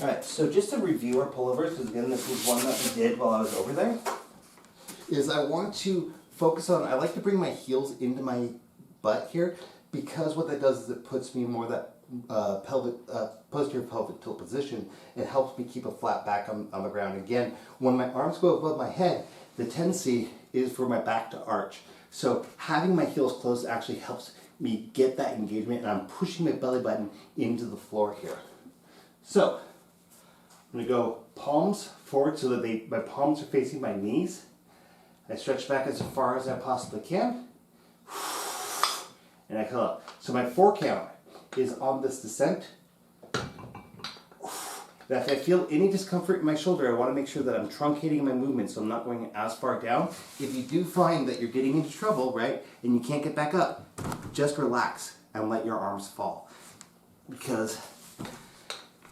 Alright, so just to review our pullovers, because again, this was one that we did while I was over there, is I want to focus on, I like to bring my heels into my butt here, because what that does is it puts me more that posterior pelvic tilt position. It helps me keep a flat back on the ground. Again, when my arms go above my head, the tendency is for my back to arch. So having my heels closed actually helps me get that engagement, and I'm pushing my belly button into the floor here. So I'm going to go palms forward so that my palms are facing my knees. I stretch back as far as I possibly can. And I come up. So my 4 count is on this descent. If I feel any discomfort in my shoulder, I want to make sure that I'm truncating my movement so I'm not going as far down. If you do find that you're getting into trouble, right, and you can't get back up, just relax and let your arms fall. Because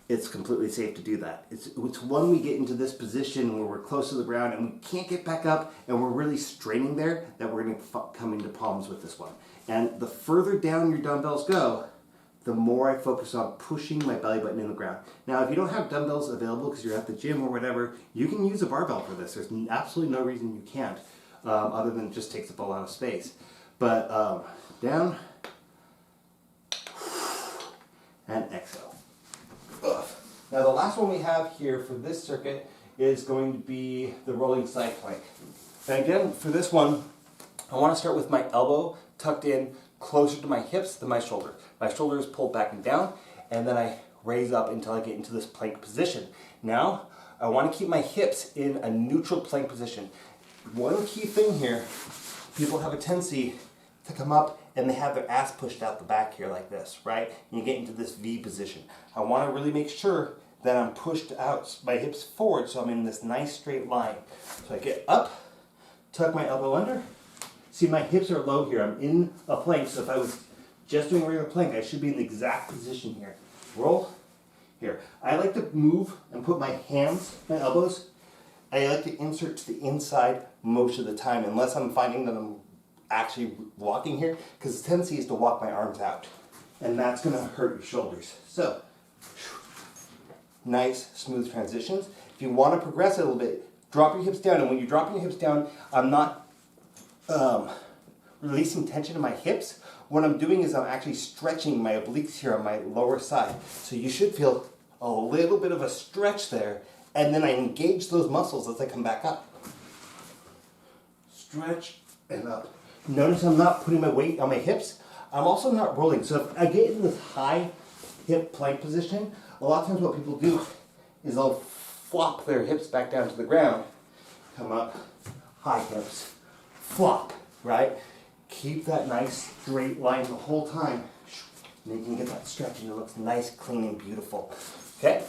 it's completely safe to do that. It's when we get into this position where we're close to the ground and we can't get back up and we're really straining there that we're going to come into palms with this one. And the further down your dumbbells go, the more I focus on pushing my belly button in the ground. Now, if you don't have dumbbells available because you're at the gym or whatever, you can use a barbell for this. There's absolutely no reason you can't, other than it just takes up a lot of space. But down and exhale. Ugh. Now, the last one we have here for this circuit is going to be the rolling side plank. And again, for this one, I want to start with my elbow tucked in closer to my hips than my shoulder. My shoulder is pulled back and down, and then I raise up until I get into this plank position. Now, I want to keep my hips in a neutral plank position. One key thing here, people have a tendency to come up and they have their ass pushed out the back here like this, right? And you get into this V position. I want to really make sure that I'm pushed out, my hips forward, so I'm in this nice straight line. So I get up, tuck my elbow under. See, my hips are low here. I'm in a plank, so if I was just doing a regular plank, I should be in the exact position here. Roll, here. I like to move and put my hands, my elbows, I like to insert to the inside most of the time, unless I'm finding that I'm actually walking here, because the tendency is to walk my arms out, and that's going to hurt your shoulders. So, nice, smooth transitions. If you want to progress it a little bit, drop your hips down, and when you're dropping your hips down, I'm not releasing tension in my hips. What I'm doing is I'm actually stretching my obliques here on my lower side. So you should feel a little bit of a stretch there, and then I engage those muscles as I come back up. Stretch and up. Notice I'm not putting my weight on my hips. I'm also not rolling. So if I get in this high hip plank position, a lot of times what people do is they'll flop their hips back down to the ground, come up, high hips, flop, right? Keep that nice straight line the whole time. And you can get that stretch and it looks nice, clean, and beautiful. Okay,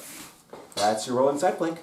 that's your rolling side plank.